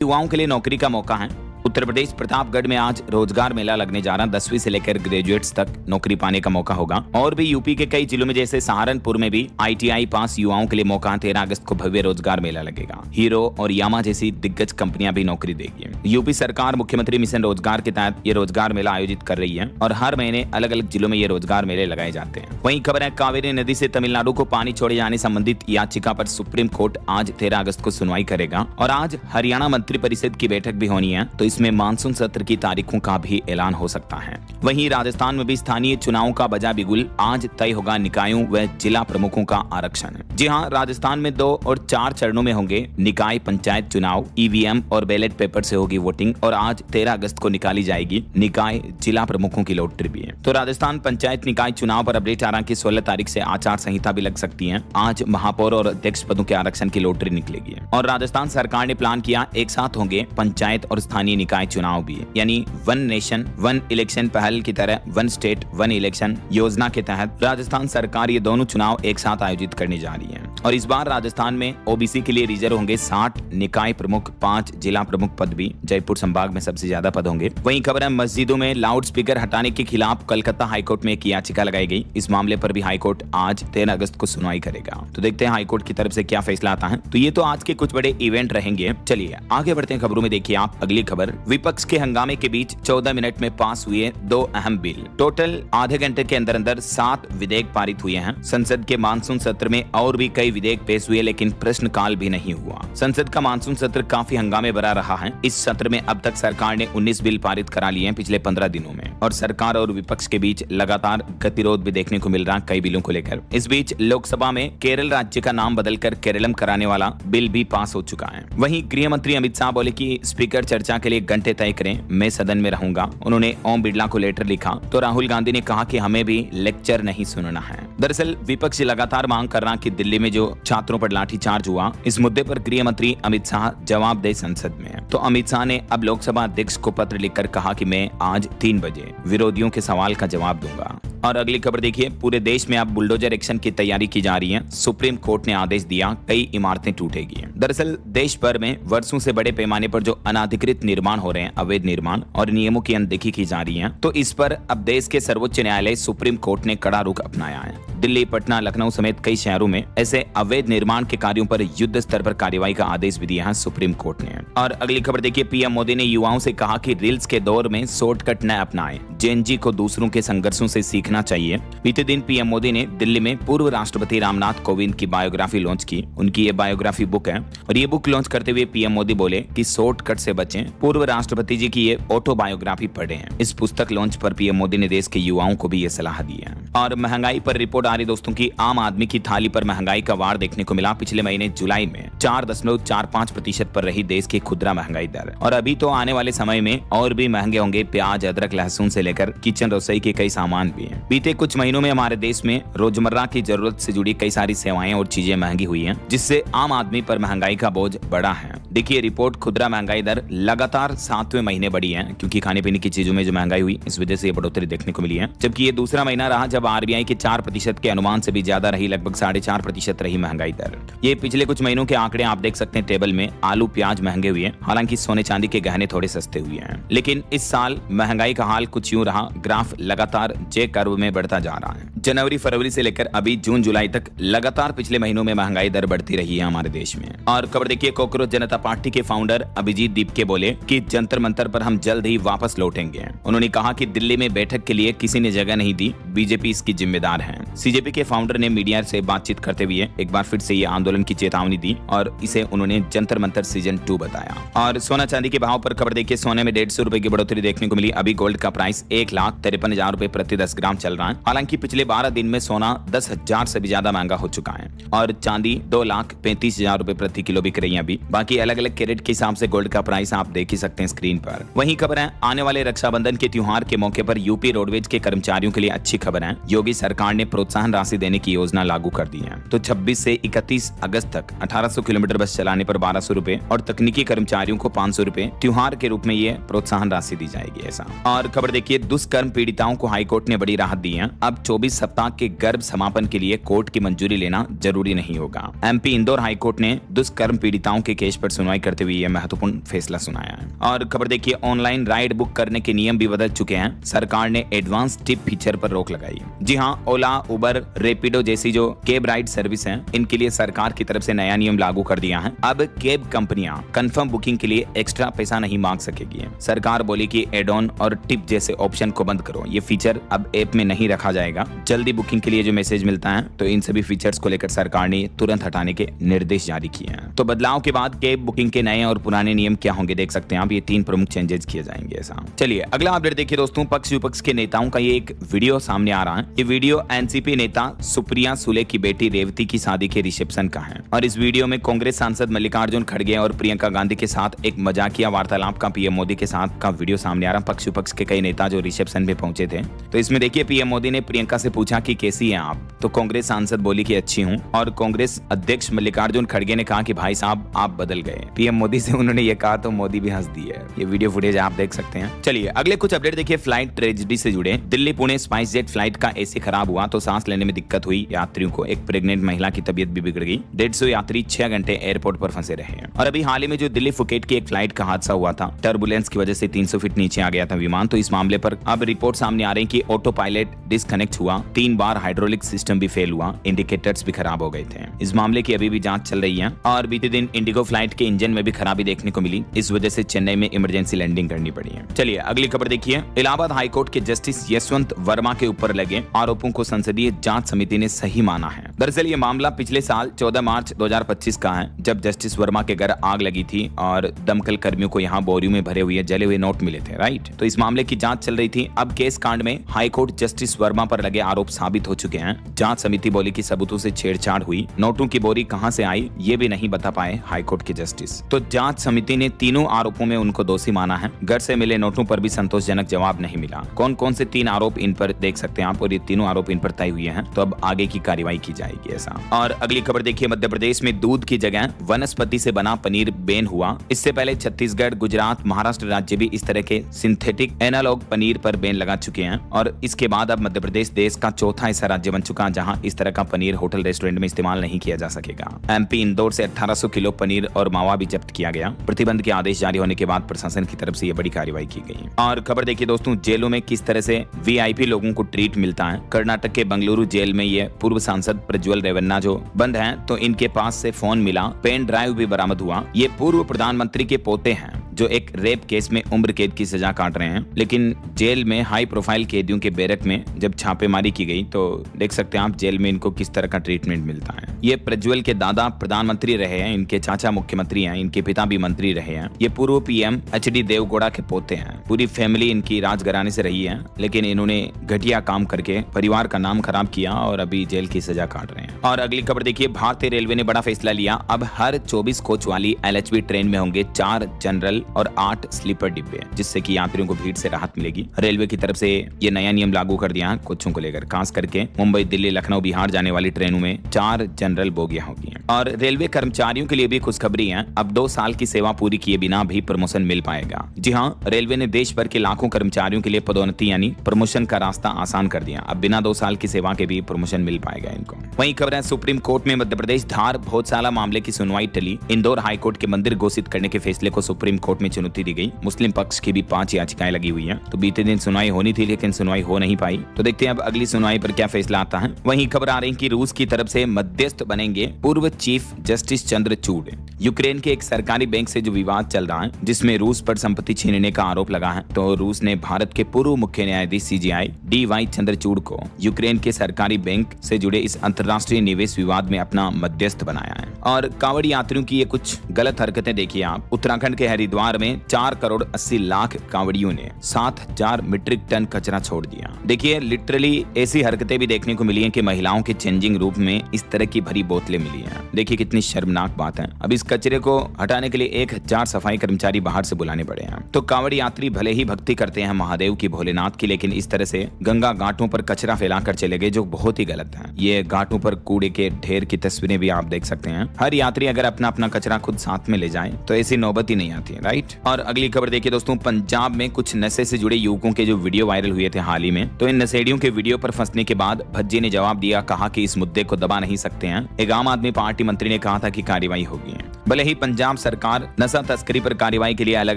युवाओं के लिए नौकरी का मौका है। उत्तर प्रदेश प्रतापगढ़ में आज रोजगार मेला लगने जा रहा है। 10वीं से लेकर ग्रेजुएट्स तक नौकरी पाने का मौका होगा। और भी यूपी के कई जिलों में जैसे सहारनपुर में भी ITI पास युवाओं के लिए मौका। 13 अगस्त को भव्य रोजगार मेला लगेगा। हीरो और यामा जैसी दिग्गज कंपनियां भी नौकरी देगी। यूपी सरकार मुख्यमंत्री मिशन रोजगार के तहत ये रोजगार मेला आयोजित कर रही है और हर महीने अलग अलग जिलों में ये रोजगार मेले लगाए जाते हैं। वहीं खबर है, कावेरी नदी से तमिलनाडु को पानी छोड़े जाने संबंधित याचिका पर सुप्रीम कोर्ट आज 13 अगस्त को सुनवाई करेगा। और आज हरियाणा मंत्रिपरिषद की बैठक भी होनी है, तो इसमें मानसून सत्र की तारीखों का भी ऐलान हो सकता है। वहीं राजस्थान में भी स्थानीय चुनावों का बजा बिगुल। आज तय होगा निकायों व जिला प्रमुखों का आरक्षण। जी हां, राजस्थान में 2 और 4 चरणों में होंगे निकाय पंचायत चुनाव। EVM और बैलेट पेपर से होगी वोटिंग और आज 13 अगस्त को निकाली जाएगी निकाय जिला प्रमुखों की लॉटरी भी है। तो राजस्थान पंचायत निकाय चुनाव पर अपडेट आ रहा कि 16 तारीख से आचार संहिता भी लग सकती है। आज महापौर और अध्यक्ष पदों के आरक्षण की लॉटरी निकलेगी। और राजस्थान सरकार ने प्लान किया एक साथ होंगे पंचायत और स्थानीय निकाय चुनाव भी, यानी वन नेशन वन इलेक्शन पहल की तरह वन स्टेट वन इलेक्शन योजना के तहत राजस्थान सरकार ये दोनों चुनाव एक साथ आयोजित करने जा रही है। और इस बार राजस्थान में OBC के लिए रिजर्व होंगे 60 निकाय प्रमुख, 5 जिला प्रमुख पद भी। जयपुर संभाग में सबसे ज्यादा पद होंगे। वहीं खबर है, मस्जिदों में लाउड स्पीकर हटाने के खिलाफ कलकत्ता हाईकोर्ट में एक याचिका लगाई गई। इस मामले पर भी हाईकोर्ट आज 13 अगस्त को सुनवाई करेगा। तो देखते हैं हाईकोर्ट की तरफ से क्या फैसला आता है। तो ये तो आज के कुछ बड़े इवेंट रहेंगे। चलिए आगे बढ़ते हैं खबरों में। देखिए आप अगली खबर, विपक्ष के हंगामे के बीच 14 मिनट में पास हुए 2 अहम बिल। टोटल आधे घंटे के अंदर अंदर 7 विधेयक पारित हुए हैं। संसद के मानसून सत्र में और भी कई विधेयक पेश हुए, लेकिन प्रश्नकाल भी नहीं हुआ। संसद का मानसून सत्र काफी हंगामे भरा रहा है। इस सत्र में अब तक सरकार ने 19 बिल पारित करा लिए हैं पिछले 15 दिनों में। और सरकार और विपक्ष के बीच लगातार गतिरोध भी देखने को मिल रहा है कई बिलों को लेकर। इस बीच लोकसभा में केरल राज्य का नाम बदलकर केरलम कराने वाला बिल भी पास हो चुका है। वहीं गृह मंत्री अमित शाह बोले कि स्पीकर चर्चा के लिए घंटे तय करें, मैं सदन में रहूंगा। उन्होंने ओम बिरला को लेटर लिखा तो राहुल गांधी ने कहा कि हमें भी लेक्चर नहीं सुनना है। दरअसल विपक्ष लगातार मांग कर रहा कि दिल्ली में जो छात्रों पर लाठीचार्ज हुआ, इस मुद्दे पर गृह मंत्री अमित शाह जवाब दे संसद में। तो अमित शाह ने अब लोकसभा अध्यक्ष को पत्र लिखकर कहा कि मैं आज 3 बजे विरोधियों के सवाल का जवाब दूंगा। और अगली खबर देखिए, पूरे देश में अब बुलडोजर एक्शन की तैयारी की जा रही है। सुप्रीम कोर्ट ने आदेश दिया, कई इमारतें टूटेगी। दरअसल देश भर में वर्षों से बड़े पैमाने पर जो अनाधिकृत निर्माण हो रहे हैं, अवैध निर्माण और नियमों की अनदेखी की जा रही है, तो इस पर अब देश के सर्वोच्च न्यायालय सुप्रीम कोर्ट ने कड़ा रुख अपनाया है। दिल्ली, पटना, लखनऊ समेत कई शहरों में ऐसे अवैध निर्माण के कार्यों पर युद्ध स्तर पर कार्रवाई का आदेश भी दिया है सुप्रीम कोर्ट ने। और अगली खबर देखिए, PM मोदी ने युवाओं से कहा कि रील्स के दौर में शॉर्टकट न अपनाएं। जेन जी को दूसरों के संघर्षों से सीखना चाहिए। बीते दिन PM मोदी ने दिल्ली में पूर्व राष्ट्रपति रामनाथ कोविंद की बायोग्राफी लॉन्च की। उनकी ये बायोग्राफी बुक है और ये बुक लॉन्च करते हुए PM मोदी बोले कि शॉर्टकट से बचें। पूर्व राष्ट्रपति जी की ये ऑटोबायोग्राफी पढ़ें। इस पुस्तक लॉन्च पर PM मोदी ने देश के युवाओं को भी ये सलाह दी है। और महंगाई पर रिपोर्ट आ रही दोस्तों की, आम आदमी की थाली पर महंगाई का वार देखने को मिला। पिछले महीने जुलाई में 4.45% पर रही देश की खुदरा महंगाई दर। और अभी तो आने वाले समय में और भी महंगे होंगे। प्याज, अदरक, लहसुन से लेकर किचन रसोई के कई सामान भी हैं। बीते कुछ महीनों में हमारे देश में रोजमर्रा की जरूरत से जुड़ी कई सारी सेवाएं और चीजें महंगी हुई हैं, जिससे आम आदमी पर महंगाई का बोझ बढ़ा है। देखिए रिपोर्ट, खुदरा महंगाई दर लगातार 7वें महीने बढ़ी है, क्योंकि खाने पीने की चीजों में जो महंगाई हुई इस वजह से ये बढ़ोतरी देखने को मिली है। जबकि ये दूसरा महीना रहा जब RBI के 4% के अनुमान से भी ज्यादा रही, लगभग 4.5% रही महंगाई दर। ये पिछले कुछ महीनों के आंकड़े आप देख सकते हैं टेबल में। आलू, प्याज महंगे हुए, हालांकि सोने चांदी के गहने थोड़े सस्ते हुए हैं। लेकिन इस साल महंगाई का हाल कुछ यूं रहा, ग्राफ लगातार जे कर्व में बढ़ता जा रहा है। जनवरी फरवरी से लेकर अभी जून जुलाई तक लगातार पिछले महीनों में महंगाई दर बढ़ती रही है हमारे देश में। और खबर देखिए, कांग्रेस जनता पार्टी के फाउंडर अभिजीत दीपके बोले कि जंतर मंतर पर हम जल्द ही वापस लौटेंगे। उन्होंने कहा कि दिल्ली में बैठक के लिए किसी ने जगह नहीं दी, बीजेपी इसकी जिम्मेदार है। CJP के फाउंडर ने मीडिया से बातचीत करते हुए एक बार फिर से ये आंदोलन की चेतावनी दी और इसे उन्होंने जंतर मंतर सीजन 2 बताया। और सोना चांदी के भाव पर खबर देखिए, सोने में 150 रुपए की बढ़ोतरी देखने को मिली। अभी गोल्ड का प्राइस 1,53,000 रुपए प्रति 10 ग्राम चल रहा है। हालांकि पिछले 12 दिन में सोना 10,000 से भी ज्यादा महंगा हो चुका है और चांदी 2,35,000 रुपए प्रति किलो बिक रही है। अभी बाकी अलग अलग कैरेट के हिसाब से गोल्ड का प्राइस आप देख ही सकते हैं स्क्रीन पर। वहीं खबर है, आने वाले रक्षाबंधन के त्योहार के मौके पर यूपी रोडवेज के कर्मचारियों के लिए अच्छी खबर है। योगी सरकार ने प्रोत्साहन राशि देने की योजना लागू कर दी है। तो 26 से 31 अगस्त तक 1800 किलोमीटर बस चलाने पर 1200 रुपए और तकनीकी कर्मचारियों को 500 रुपए त्योहार के रूप में ये प्रोत्साहन राशि दी जाएगी ऐसा। और खबर देखिए, दुष्कर्म पीड़िताओं को हाईकोर्ट ने बड़ी राहत दी है। अब 24 सप्ताह के गर्भ समापन के लिए कोर्ट की मंजूरी लेना जरूरी नहीं होगा। एमपी इंदौर हाईकोर्ट ने दुष्कर्म पीड़िताओं के केस पर सुनवाई करते हुए यह महत्वपूर्ण फैसला सुनाया है। और खबर देखिए, ऑनलाइन राइड बुक करने के नियम भी बदल चुके हैं। सरकार ने एडवांस टिप फीचर पर रोक लगाई। जी हाँ, ओला, उबर, रेपिडो जैसी जो कैब राइड सर्विस है, इनके लिए सरकार की तरफ से नया नियम लागू कर दिया है। अब कैब कंपनियां कंफर्म बुकिंग के लिए एक्स्ट्रा पैसा नहीं मांग सकेगी। सरकार बोली कि एड ऑन और टिप जैसे ऑप्शन को बंद करो। ये फीचर अब ऐप में नहीं रखा जाएगा। जल्दी बुकिंग के लिए जो मैसेज मिलता है, तो इन सभी फीचर्स को लेकर सरकार ने तुरंत हटाने के निर्देश जारी किए हैं। तो बदलाव के बाद कैब बुकिंग के नए और पुराने नियम क्या होंगे देख सकते हैं आप। ये 3 प्रमुख चेंजेस किए जाएंगे ऐसा। चलिए अगला अपडेट देखिए दोस्तों, पक्ष विपक्ष के नेताओं का ये एक वीडियो सामने आ रहा है। ये वीडियो एनसीपी नेता सुप्रिया सुले की बेटी रेवती की शादी के रिसेप्शन का है। और इस वीडियो में कांग्रेस सांसद मल्लिकार्जुन खड़गे और प्रियंका गांधी के साथ एक मजाकिया वार्तालाप का पीएम मोदी के साथ का वीडियो सामने आ रहा है। पक्ष विपक्ष के कई नेता जो रिसेप्शन में पहुंचे थे, तो इसमें देखिए पीएम मोदी ने प्रियंका से पूछा कि कैसी हैं आप, तो कांग्रेस सांसद बोली कि अच्छी हूं। और कांग्रेस अध्यक्ष मल्लिकार्जुन खड़गे ने कहा कि भाई साहब आप बदल गए। पीएम मोदी से उन्होंने ये कहा तो मोदी भी हंस दिए। ये वीडियो फुटेज आप देख सकते हैं। चलिए अगले कुछ अपडेट देखिए, फ्लाइट ट्रेजेडी से जुड़े। Delhi Pune spice jet flight का एसी खराब हुआ तो सांस लेने में दिक्कत हुई यात्रियों को। एक प्रेग्नेंट महिला की तबीयत भी बिगड़ गई। 150 यात्री 6 घंटे एयरपोर्ट पर फंसे रहे हैं। और अभी हाल ही में जो दिल्ली फुकेट की एक फ्लाइट का हादसा हुआ था, टर्बुलेंस की वजह से 300 फीट नीचे आ गया था विमान। तो इस मामले पर अब रिपोर्ट सामने आ रही है कि ऑटो पायलट डिस्कनेक्ट हुआ, 3 बार हाइड्रोलिक सिस्टम भी फेल हुआ, इंडिकेटर्स भी खराब हो गए थे। इस मामले की अभी भी जांच चल रही है। और बीते दिन इंडिगो फ्लाइट के इंजन में भी खराबी देखने को मिली। इस वजह से चेन्नई में इमरजेंसी लैंडिंग करनी पड़ी है। चलिए अगली खबर देखिए, इलाहाबाद हाईकोर्ट के जस्टिस यशवंत वर्मा के ऊपर लगे आरोपों को संसदीय जांच समिति ने सही माना है। दरअसल ये मामला पिछले साल 14 मार्च 2025 का है, जब जस्टिस वर्मा के घर आग लगी थी और दमकल कर्मियों को यहाँ बोरियों में भरे हुए जले हुए नोट मिले थे। राइट, तो इस मामले की जांच चल रही थी। अब केस कांड में हाईकोर्ट जस्टिस वर्मा पर लगे आरोप साबित हो चुके हैं। जांच समिति बोली कि सबूतों से छेड़छाड़ हुई, नोटों की बोरी कहां से आई ये भी नहीं बता पाए हाईकोर्ट के जस्टिस। तो जांच समिति ने तीनों आरोपों में उनको दोषी माना है। घर से मिले नोटों पर भी संतोषजनक जवाब नहीं मिला। कौन कौन से 3 आरोप इन पर देख सकते हैं आप, और ये तीनों आरोप इन पर तय हुए हैं। तो अब आगे की कार्रवाई की जाएगी ऐसा। और अगली खबर देखिए, मध्य प्रदेश में दूध की जगह वनस्पति से बना पनीर बैन हुआ। इससे पहले छत्तीसगढ़, गुजरात, महाराष्ट्र राज्य भी इस तरह के सिंथेटिक एनालॉग पनीर पर बैन लगा चुके हैं। और इसके बाद अब मध्य प्रदेश देश का चौथा ऐसा राज्य बन चुका जहां इस तरह का पनीर होटल रेस्टोरेंट में इस्तेमाल नहीं किया जा सकेगा। एमपी इंदौर से 1800 किलो पनीर और मावा भी जब्त किया गया। प्रतिबंध के आदेश जारी होने के बाद प्रशासन की तरफ से यह बड़ी कार्रवाई की गई। और खबर देखिए दोस्तों, जेलों में किस तरह से वीआईपी लोगों को ट्रीट मिलता है। कर्नाटक के बंगलुरु जेल में ये पूर्व सांसद प्रज्वल रेवन्ना जो बंद हैं, तो इनके पास से फोन मिला, पेन ड्राइव भी बरामद हुआ। ये पूर्व प्रधानमंत्री के पोते हैं जो एक रेप केस में उम्र कैद की सजा काट रहे हैं। लेकिन जेल में हाई प्रोफाइल कैदियों के बैरक में जब छापेमारी की गई तो देख सकते हैं आप जेल में इनको किस तरह का ट्रीटमेंट मिलता है। ये प्रज्वल के दादा प्रधानमंत्री रहे हैं, इनके चाचा मुख्यमंत्री हैं, इनके पिता भी मंत्री रहे हैं। ये पूर्व पीएम एचडी देवगौड़ा के पोते हैं। पूरी फैमिली इनकी राजघराने से रही है, लेकिन इन्होंने घटिया काम करके परिवार का नाम खराब किया और अभी जेल की सजा काट रहे हैं। और अगली खबर देखिए, भारतीय रेलवे ने बड़ा फैसला लिया। अब हर 24 कोच वाली एलएचबी ट्रेन में होंगे 4 जनरल और 8 स्लीपर डिब्बे, जिससे कि यात्रियों को भीड़ से राहत मिलेगी। रेलवे की तरफ से ये नया नियम लागू कर दिया है कोचों को लेकर। खास करके मुंबई, दिल्ली, लखनऊ, बिहार जाने वाली ट्रेनों में 4 जनरल बोगियां होगी। और रेलवे कर्मचारियों के लिए भी खुशखबरी है। अब 2 साल की सेवा पूरी किए बिना भी प्रमोशन मिल पाएगा। जी हाँ, रेलवे ने देश भर के लाखों कर्मचारियों के लिए पदोन्नति यानी प्रमोशन का रास्ता आसान कर दिया। अब बिना 2 साल की सेवा के भी प्रमोशन मिल पाएगा इनको। वहीं खबर है, सुप्रीम कोर्ट में मध्य प्रदेश धार भोजशाला मामले की सुनवाई टली। इंदौर हाईकोर्ट के मंदिर घोषित करने के फैसले को सुप्रीम कोर्ट में चुनौती दी गई। मुस्लिम पक्ष की भी 5 याचिकाएं लगी हुई हैं। तो बीते दिन सुनवाई होनी थी, लेकिन सुनवाई हो नहीं पाई। तो देखते हैं अब अगली सुनवाई पर क्या फैसला आता है। वहीं खबर आ रही है कि रूस की तरफ से मध्यस्थ बनेंगे पूर्व चीफ जस्टिस चंद्रचूड़। यूक्रेन के एक सरकारी बैंक से जो विवाद चल रहा है, जिसमें रूस पर संपत्ति छीनने का आरोप लगा है, तो रूस ने भारत के पूर्व मुख्य न्यायाधीश सीजेआई डीवाई चंद्रचूड़ को यूक्रेन के सरकारी बैंक से जुड़े इस अंतर्राष्ट्रीय निवेश विवाद में अपना मध्यस्थ बनाया है। और कांवड़ यात्रियों की ये कुछ गलत हरकतें देखिए आप। उत्तराखंड के हरिद्वार में 4 करोड़ 80 लाख कांवड़ियों ने 7000 मीट्रिक टन कचरा छोड़ दिया। देखिए लिटरली ऐसी हरकतें भी देखने को मिली हैं कि महिलाओं के चेंजिंग रूम में इस तरह की भरी बोतलें मिली हैं। देखिए कितनी शर्मनाक बात है। अब इस कचरे को हटाने के लिए 1000 सफाई कर्मचारी बाहर से बुलाने पड़े हैं। तो कांवड़ यात्री भले ही भक्ति करते हैं महादेव की, भोलेनाथ की, लेकिन इस तरह से गंगा घाटों पर कचरा फैलाकर चले गए, जो बहुत ही गलत है। ये घाटों पर कूड़े के ढेर की तस्वीरें भी आप देख सकते हैं। हर यात्री अगर अपना अपना कचरा खुद साथ में ले जाए तो ऐसी नौबत ही नहीं आती है। राइट। और अगली खबर देखिए दोस्तों, पंजाब में कुछ नशे से जुड़े युवकों के जो वीडियो वायरल हुए थे हाल ही में, तो इन नशेड़ियों के वीडियो पर फंसने के बाद भज्जी ने जवाब दिया, कहा कि इस मुद्दे को दबा नहीं सकते हैं। एक आम आदमी पार्टी मंत्री ने कहा था कि कार्रवाई होगी। भले ही पंजाब सरकार नशा तस्करी पर कार्रवाई के लिए अलग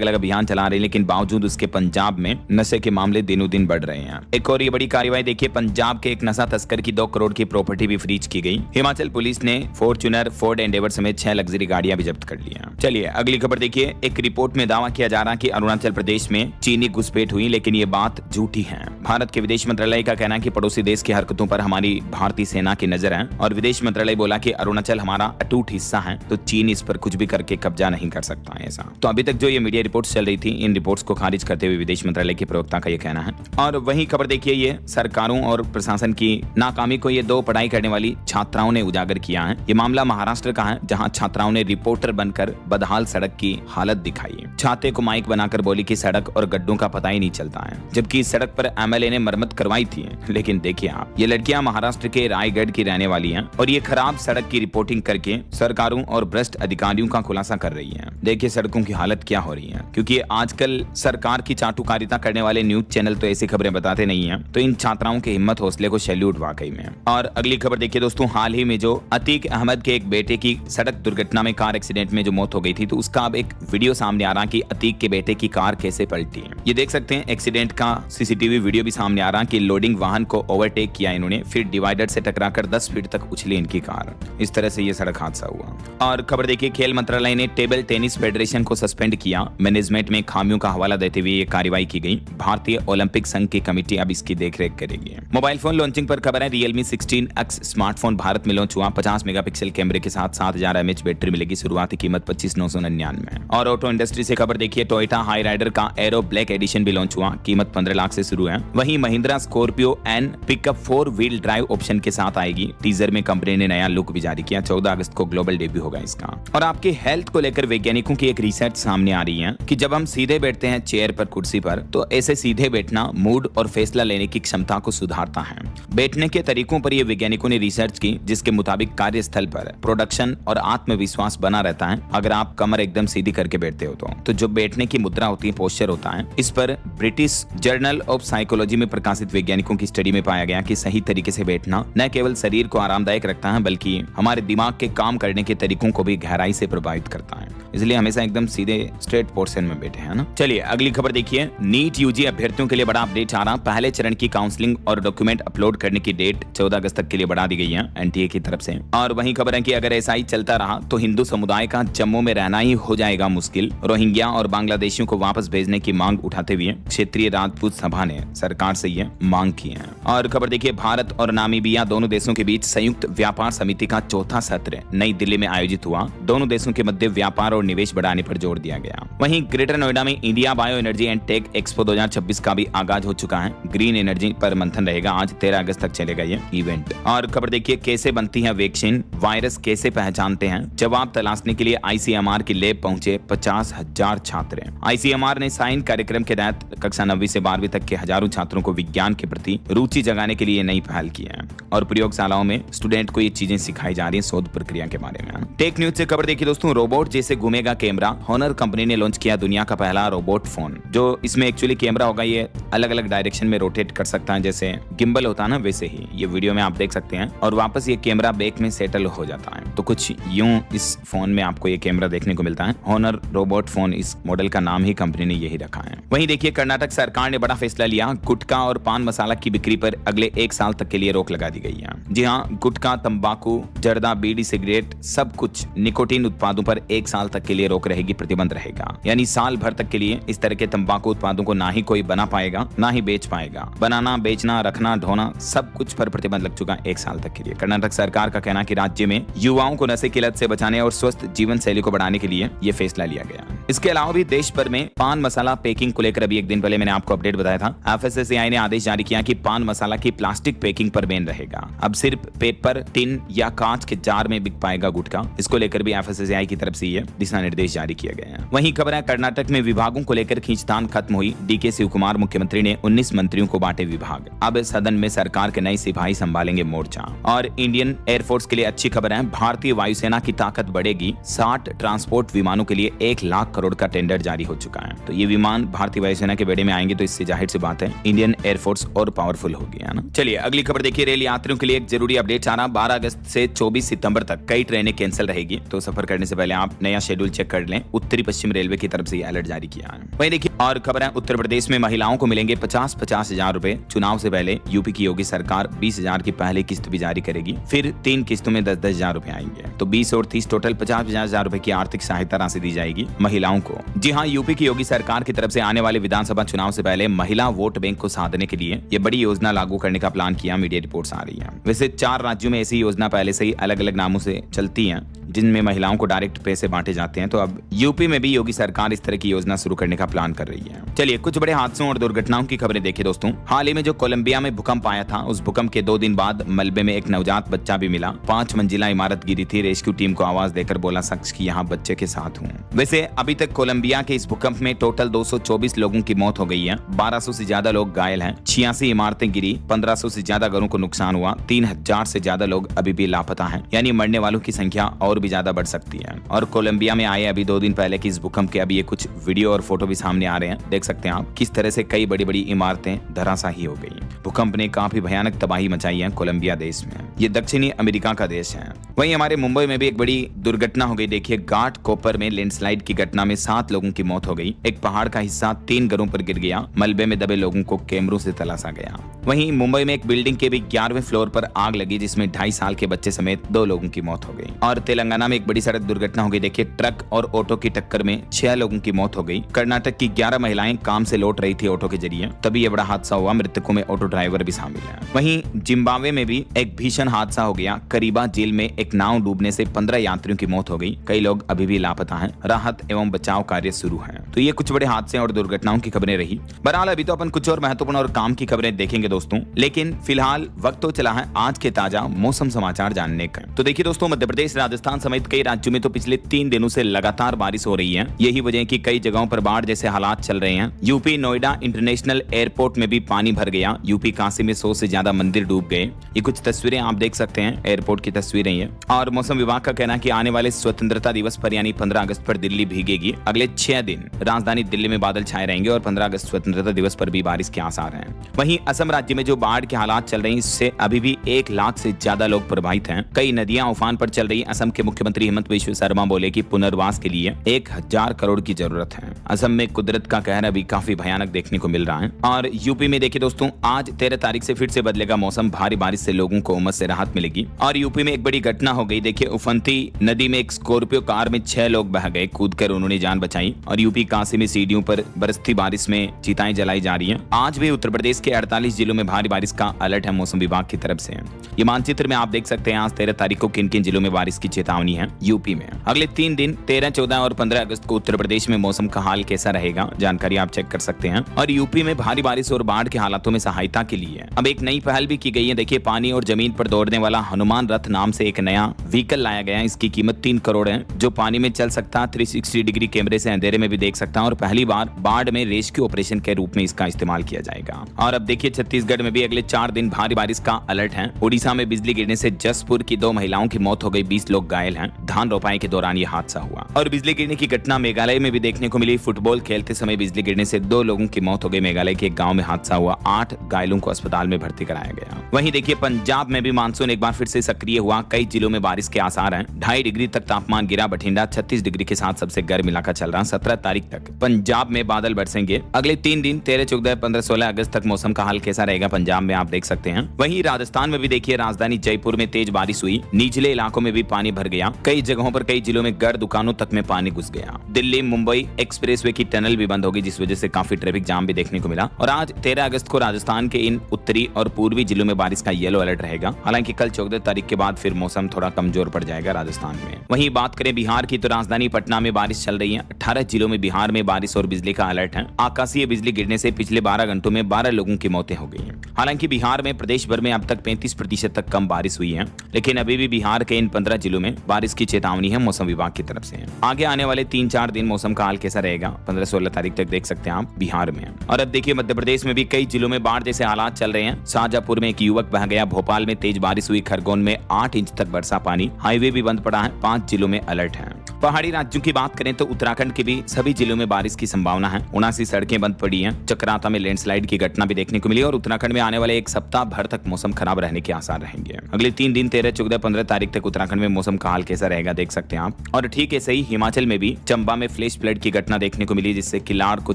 अलग अभियान चला रही है, लेकिन बावजूद उसके पंजाब में नशे के मामले दिनों दिन बढ़ रहे हैं। एक और ये बड़ी कार्रवाई देखिए, पंजाब के एक नशा तस्कर की 2 करोड़ की प्रॉपर्टी भी फ्रीज की गई। हिमाचल पुलिस ने फॉर्च्यूनर, फोर्ड एंडेवर समेत 6 लग्जरी गाड़ियां भी जब्त कर ली हैं। चलिए अगली खबर देखिए, एक रिपोर्ट में दावा किया जा रहा है कि अरुणाचल प्रदेश में चीनी घुसपैठ हुई, लेकिन ये बात झूठी है। भारत के विदेश मंत्रालय का कहना है कि पड़ोसी देश की हरकतों पर हमारी भारतीय सेना की नजर है, और विदेश मंत्रालय बोला कि अरुणाचल हमारा अटूट हिस्सा है, तो चीन इस पर कुछ भी करके कब्जा नहीं कर सकता है। ऐसा तो अभी तक जो ये मीडिया रिपोर्ट्स चल रही थी, इन रिपोर्ट्स को खारिज करते हुए विदेश मंत्रालय के प्रवक्ता का ये कहना है। और वही खबर देखिए, ये सरकारों और प्रशासन की नाकामी को ये 2 पढ़ाई करने वाली छात्राओं ने उजागर किया है। ये मामला महाराष्ट्र का है, जहां छात्राओं ने रिपोर्टर बनकर बदहाल सड़क की हालत दिखाई। छात्रे को माइक बनाकर बोली कि सड़क और गड्ढों का पता ही नहीं चलता है, जबकि इस सड़क पर एमएलए ने मरम्मत करवाई थी। लेकिन देखिए आप, ये लड़कियां महाराष्ट्र के रायगढ़ की रहने वाली हैं, और ये खराब सड़क की रिपोर्टिंग करके सरकारों और भ्रष्ट अधिकारियों का खुलासा कर रही है। देखिए सड़कों की हालत क्या हो रही है, क्योंकि आजकल सरकार की चाटुकारिता करने वाले न्यूज चैनल तो ऐसी खबरें बताते नहीं है। तो इन छात्राओं के हिम्मत हौसले को सैल्यूट वाकई में। और अगली खबर देखिए दोस्तों, हाल ही में जो अतीक अहमद के एक बेटे की सड़क दुर्घटना में कार एक्सीडेंट में जो मौत हो गई थी, तो उसका अब एक वीडियो सामने आ रहा कि अतीक के बेटे की कार कैसे पलटी है। ये देख सकते हैं, एक्सीडेंट का सीसीटीवी वीडियो भी सामने आ रहा कि लोडिंग वाहन को ओवरटेक किया इन्होंने, फिर डिवाइडर से टकराकर 10 फीट तक उछली इनकी कार। इस तरह से ये सड़क हादसा हुआ। और खबर देखिए, खेल मंत्रालय ने टेबल टेनिस फेडरेशन को सस्पेंड किया। मैनेजमेंट में खामियों का हवाला देते हुए ये कार्रवाई की गई। भारतीय ओलंपिक संघ की कमेटी अब इसकी देखरेख करेगी। मोबाइल फोन लॉन्चिंग पर खबर है, Realme 16X स्मार्टफोन भारत में लॉन्च हुआ। 50 मेगापिक्सल कैमरे के साथ 7000 mAh बैटरी मिलेगी। शुरुआती कीमत 25,999। और ऑटो इंडस्ट्री से खबर देखिए, टोयोटा हाई राइडर का एरो ब्लैक एडिशन भी लॉन्च हुआ। कीमत 15 लाख से शुरू है। वहीं Mahindra Scorpio N pickup 4 wheel drive option के साथ आएगी। टीजर में कंपनी ने नया लुक भी जारी किया। 14 अगस्त को ग्लोबल डेब्यू होगा इसका। और आपके हेल्थ को लेकर वैज्ञानिकों की एक रिसर्च सामने आ रही है कि जब हम सीधे बैठते हैं चेयर पर, कुर्सी पर, तो ऐसे सीधे बैठना मूड और फैसला लेने की क्षमता को सुधारता है। बैठने के तरीकों पर ये वैज्ञानिकों ने रिसर्च की, जिसके मुताबिक कार्यस्थल पर प्रोडक्शन और आत्मविश्वास बना रहता है अगर आप कमर एकदम सीधी करके बैठते हो। तो जो बैठने की मुद्रा होती है, पोस्चर होता है, इस पर ब्रिटिश जर्नल ऑफ साइकोलॉजी में प्रकाशित वैज्ञानिकों की स्टडी में पाया गया कि सही तरीके से बैठना न केवल शरीर को आरामदायक रखता है, बल्कि हमारे दिमाग के काम करने के तरीकों को भी गहराई से प्रभावित करता है। इसलिए हमेशा एकदम सीधे स्ट्रेट पोर्शन में बैठे, है ना। चलिए अगली खबर देखिए, नीट यूजी अभ्यर्थियों के लिए बड़ा अपडेट आ रहा। पहले चरण की काउंसलिंग और डॉक्यूमेंट अपलोड करने की डेट 14 अगस्त तक के लिए बढ़ा दी गई है एनटीए की तरफ से। और वही खबर है कि अगर ऐसा ही चलता रहा तो हिंदू समुदाय का जम्मू में रहना ही हो जाएगा मुश्किल। रोहिंग्या और बांग्लादेशियों को वापस भेजने की मांग उठाते हुए क्षेत्रीय राजपूत सभा ने सरकार से ये मांग की है। और खबर देखिए, भारत और नामीबिया दोनों देशों के बीच संयुक्त व्यापार समिति का 4था सत्र नई दिल्ली में आयोजित हुआ। दोनों देशों के मध्य व्यापार और निवेश बढ़ाने पर जोर दिया गया। वहीं ग्रेटर नोएडा में India bio energy and tech expo 2026 का भी आगाज हो चुका है। ग्रीन एनर्जी पर मंथन रहेगा। आज 13 अगस्त तक चलेगा ये इवेंट। और खबर देखिए, कैसे बनती है वैक्सीन, वायरस कैसे पहचानते हैं, जवाब तलाशने के लिए आईसीएमआर की लैब पहुंचे 50,000 छात्र। आईसीएमआर ने साइन कार्यक्रम के तहत कक्षा 9वीं से 12वीं तक के हजारों छात्रों को विज्ञान के प्रति रुचि जगाने के लिए नई पहल की है। और प्रयोगशालाओं में स्टूडेंट को ये चीजें सिखाई जा रही है शोध प्रक्रिया के बारे में। टेक न्यूज से खबर देखिए दोस्तों, रोबोट जैसे घूमेगा कैमरा। हॉनर कंपनी ने लॉन्च किया दुनिया का पहला रोबोट फोन, जो इसमें एक्चुअली कैमरा होगा, ये अलग अलग डायरेक्शन में रोटेट कर सकता है, जैसे गिम्बल होता है ना, वैसे ही ये वीडियो में आप देख सकते हैं। और वापस ये कैमरा बैक में सेटल हो जाता है। तो कुछ यूं इस फोन में आपको ये कैमरा देखने को मिलता है। हॉनर रोबोट फोन, इस मॉडल का नाम ही कंपनी ने यही रखा है। वहीं देखिए, कर्नाटक सरकार ने बड़ा फैसला लिया। गुटखा और पान मसाला की बिक्री पर अगले 1 साल तक के लिए रोक लगा दी गई है। जी हाँ, गुटखा, तंबाकू, जर्दा, बीड़ी, सिगरेट, सब कुछ निकोटीन उत्पादों पर 1 साल तक के लिए रोक रहेगी, प्रतिबंध रहेगा। यानी साल भर तक के लिए इस तरह के तंबाकू उत्पादों को ना ही कोई बना पाएगा, ना ही बेच पाएगा। बनाना, बेचना, रखना, ढोना, सब कुछ पर प्रतिबंध लग चुका है 1 साल तक के लिए। कर्नाटक सरकार का कहना कि राज्य में युवाओं को नशे की लत से बचाने और स्वस्थ जीवन शैली को बढ़ाने के लिए ये फैसला लिया गया। इसके अलावा भी देश भर में पान मसाला पैकिंग को लेकर अभी 1 दिन पहले मैंने आपको अपडेट बताया था। एफएसएसएआई ने आदेश जारी किया कि पान मसाला की प्लास्टिक पैकिंग पर बैन रहेगा। अब सिर्फ पेपर, टिन या कांच के जार में बिक पाएगा गुटखा। इसको लेकर भी एफएसएसएआई की तरफ से ये दिशा निर्देश जारी किया गया है। वहीं खबर है, कर्नाटक में विभागों को लेकर खींचतान खत्म हुई। डीके शिवकुमार मुख्यमंत्री ने 19 मंत्रियों को बांटे विभाग। अब सदन में सरकार के नए सिपाही संभालेंगे मोर्चा। और इंडियन एयरफोर्स के लिए अच्छी खबर है, भारतीय वायुसेना की ताकत बढ़ेगी। 60 ट्रांसपोर्ट विमानों के लिए 1 लाख करोड़ का टेंडर जारी हो चुका है। तो ये विमान भारतीय वायुसेना के बेड़े में आएंगे तो इससे जाहिर सी बात है इंडियन एयरफोर्स और पावरफुल होगी, है ना। चलिए अगली खबर देखिए। रेल यात्रियों के लिए एक जरूरी अपडेट आ रहा। 12 अगस्त से 24 सितंबर तक कई ट्रेनें कैंसिल रहेगी, तो सफर करने से पहले आप नया शेड्यूल चेक कर लें। उत्तरी पश्चिम रेलवे की तरफ से यह अलर्ट जारी किया है। वहीं देखिए और खबर है, उत्तर प्रदेश में महिलाओं को मिलेंगे 50-50 हजार रुपए। चुनाव से पहले यूपी की योगी सरकार 20,000 की पहली किस्त भी जारी करेगी, फिर 3 किस्तों में 10-10 हजार रुपए आएंगे। तो 20 और 30 टोटल 50-50 हजार रुपए की आर्थिक सहायता राशि दी जाएगी महिलाओं को। जी हाँ, यूपी की योगी सरकार की तरफ से आने वाले विधानसभा चुनाव से पहले महिला वोट बैंक को साधने के लिए ये बड़ी योजना लागू करने का प्लान किया, मीडिया रिपोर्ट्स आ रही है। वैसे 4 राज्यों में ऐसी योजना पहले से ही अलग अलग नामों से चलती है जिनमें महिलाओं को डायरेक्ट पैसे बांटे जाते हैं। तो अब यूपी में भी योगी सरकार इस तरह की योजना शुरू करने का प्लान कर रही है। चलिए कुछ बड़े हादसों और दुर्घटनाओं की खबरें देखिए दोस्तों। हाल ही में जो कोलंबिया में भूकंप आया था, उस भूकंप के 2 दिन बाद मलबे में एक नवजात बच्चा भी मिला। 5 मंजिला इमारत गिरी थी। रेस्क्यू टीम को आवाज देकर बोला शख्स कि यहाँ बच्चे के साथ हूँ। वैसे अभी तक कोलंबिया के इस भूकंप में टोटल 224 लोगों की मौत हो गई है। 1200 से ज्यादा लोग घायल हैं। 86 इमारतें गिरी। 1500 से ज्यादा घरों को नुकसान हुआ। 3000 से ज्यादा लोग अभी भी लापता हैं, यानी मरने वालों की संख्या और भी ज्यादा बढ़ सकती है। और कोलंबिया में आए अभी 2 दिन पहले की इस भूकंप के अभी ये कुछ वीडियो और फोटो भी सामने आ रहे हैं। देख सकते हैं आप किस तरह से कई बड़ी बड़ी इमारतें धराशायी हो गई। भूकंप ने काफी भयानक तबाही मचाई है कोलंबिया देश में। ये दक्षिणी अमेरिका का देश है। वहीं हमारे मुंबई में भी एक बड़ी दुर्घटना हो गई। देखिए घाट कोपर में लैंडस्लाइड की घटना में 7 लोगों की मौत हो गई। एक पहाड़ का हिस्सा 3 घरों पर गिर गया। मलबे में दबे लोगों को कैमरों से तलाशा गया। वहीं मुंबई में एक बिल्डिंग के भी 11वें फ्लोर पर आग लगी, जिसमें 2.5 साल के बच्चे समेत 2 लोगों की मौत हो गई। और तेलंगाना में एक बड़ी सड़क दुर्घटना हो गई। देखिए ट्रक और ऑटो की टक्कर में 6 लोगों की मौत हो गई। कर्नाटक की 11 महिलाएं काम से लौट रही थी ऑटो के जरिए, तभी यह बड़ा हादसा हुआ। मृतकों में ऑटो ड्राइवर भी शामिल है। वहीं जिम्बाब्वे में भी एक भीषण हादसा हो गया। करीबा झील में एक नाव डूबने से 15 यात्रियों की मौत हो गई। कई लोग अभी भी लापता हैं। राहत एवं बचाव कार्य शुरू है। तो ये कुछ बड़े हादसे और दुर्घटनाओं की खबरें रही। बहरहाल अभी तो अपन कुछ और महत्वपूर्ण और काम की खबरें देखेंगे दोस्तों, लेकिन फिलहाल वक्त तो चला है आज के ताजा मौसम समाचार जानने का। तो देखिए दोस्तों, मध्य प्रदेश, राजस्थान समेत कई राज्यों में तो पिछले 3 दिनों से लगातार बारिश हो रही है। यही वजह है कि कई जगहों पर बाढ़ जैसे हालात चल रहे हैं। यूपी नोएडा इंटरनेशनल एयरपोर्ट में भी पानी भर गया। यूपी काशी में 100 से ज्यादा मंदिर डूब गए। ये कुछ तस्वीरें आप देख सकते हैं, एयरपोर्ट की तस्वीरें ये। और मौसम विभाग का कहना है कि आने वाले स्वतंत्रता दिवस पर यानी 15 अगस्त पर दिल्ली भीगेगी। अगले 6 दिन राजधानी दिल्ली में बादल छाए रहेंगे और 15 अगस्त स्वतंत्रता दिवस पर भी बारिश के आसार हैं। वहीं असम राज्य में जो बाढ़ के हालात चल रहे हैं, इससे अभी भी 1 लाख से ज्यादा लोग प्रभावित हैं। कई नदियां उफान पर चल रही हैं। असम के मुख्यमंत्री हेमंत बिस्वा शर्मा बोले कि पुनर्वास के लिए 1000 करोड़ की जरूरत है। असम में कुदरत का कहर अभी काफी भयानक देखने को मिल रहा है। और यूपी में देखिए दोस्तों, आज 13 तारीख से फिर से बदलेगा मौसम। भारी बारिश से लोगों को उमस से राहत मिलेगी। और यूपी में एक बड़ी घटना हो गई। देखिए उफनती नदी में एक स्कॉर्पियो कार में 6 लोग बह गए। कूदकर उन्होंने जान बचाई। और यूपी काशी में सीढ़ियों पर बरसती बारिश में चिताएं जलाई जा रही हैं। आज भी उत्तर प्रदेश के 48 जिलों में भारी बारिश का अलर्ट है मौसम विभाग की तरफ से। ये मानचित्र में आप देख सकते हैं आज 13 तारीख को किन किन जिलों में बारिश की चेतावनी है यूपी में। अगले 3 दिन 13, 14 और 15 अगस्त को उत्तर प्रदेश में मौसम का हाल कैसा रहेगा, जानकारी आप चेक कर सकते हैं। और यूपी में भारी बारिश और बाढ़ के हालातों में सहायता के लिए अब एक नई पहल भी की गई है। देखिए पानी और जमीन पर दौड़ने वाला हनुमान रथ नाम से एक नया व्हीकल लाया गया है। इसकी कीमत 3 करोड़ है, जो पानी में चल सकता है, 360 डिग्री कैमरे से अंधेरे में भी देख सकता है और पहली बार बाढ़ में रेस्क्यू ऑपरेशन के रूप में इसका इस्तेमाल किया जाएगा। और अब देखिए छत्तीसगढ़ में भी अगले 4 दिन भारी बारिश का अलर्ट है। ओडिशा में बिजली गिरने से जसपुर की 2 महिलाओं की मौत हो गई। 20 लोग घायल हैं। धान रोपाई के दौरान यह हादसा हुआ। और बिजली गिरने की घटना मेघालय में भी देखने को मिली। फुटबॉल खेलते समय बिजली गिरने से 2 लोगों की मौत हो गई। मेघालय के एक गांव में हादसा हुआ। 8 घायलों को अस्पताल में भर्ती कराया गया। वहीं देखिए पंजाब में भी मानसून एक बार फिर से सक्रिय हुआ। कई जिलों में बारिश के आसार हैं। 2.5 डिग्री तक तापमान गिरा। बठिंडा 36 डिग्री के साथ सबसे गर्म इलाका चल रहा। 17 तारीख तक पंजाब में बादल बरसेंगे। अगले 3 दिन 13, 14, 15, 16 अगस्त तक मौसम का हाल कैसा रहेगा पंजाब में आप देख सकते हैं। वहीं राजस्थान में भी देखिए राजधानी जयपुर में तेज बारिश हुई। निचले इलाकों में भी पानी भर गया। कई जगहों पर कई जिलों में घर दुकानों तक में पानी घुस गया। दिल्ली मुंबई एक्सप्रेसवे की टनल भी बंद होगी, जिस वजह से काफी ट्रैफिक जाम भी देखने को मिला। और आज 13 अगस्त को राजस्थान के इन उत्तरी और पूर्वी जिलों में बारिश का येलो अलर्ट रहेगा। हालांकि कल 14 तारीख के बाद फिर मौसम थोड़ा कमजोर पड़ जाएगा राजस्थान में। वहीं बात करें बिहार की, तो राजधानी पटना में बारिश चल रही है। 18 जिलों में बिहार में बारिश और बिजली का अलर्ट है। आकाशीय बिजली गिरने से पिछले 12 घंटों में 12 लोगों की मौतें हो गई हैं। हालांकि बिहार में प्रदेश भर में अब तक 35% तक कम बारिश हुई है, लेकिन अभी भी बिहार के इन 15 जिलों में बारिश की चेतावनी है मौसम विभाग की तरफ से। आगे आने वाले 3-4 दिन मौसम का हाल कैसा रहेगा 15-16 तारीख तक देख सकते हैं आप बिहार में। और अब देखिए मध्य प्रदेश में भी कई जिलों में बाढ़ जैसे हालात चल रहे हैं। शाहजहांपुर में एक युवक बह गया। भोपाल में तेज बारिश हुई। खरगोन में 8 इंच तक बरसा पानी। हाईवे भी बंद पड़ा है। 5 जिलों में अलर्ट है। पहाड़ी राज्यों की बात करें तो उत्तराखंड के भी सभी जिलों में बारिश की संभावना है। 79 सड़कें बंद पड़ी हैं। चक्राता में लैंडस्लाइड की घटना भी देखने को मिली और उत्तराखंड में आने वाले एक सप्ताह भर तक मौसम खराब रहने के आसार रहेंगे। अगले 3 दिन 13, 14, 15 तारीख तक उत्तराखंड में मौसम का हाल कैसा रहेगा देख सकते हैं आप। और ठीक ऐसे ही हिमाचल में भी चंबा में फ्लैश फ्लड की घटना देखने को मिली, जिससे किलाड़ को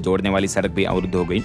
जोड़ने वाली सड़क भी अवरुद्ध हो गई।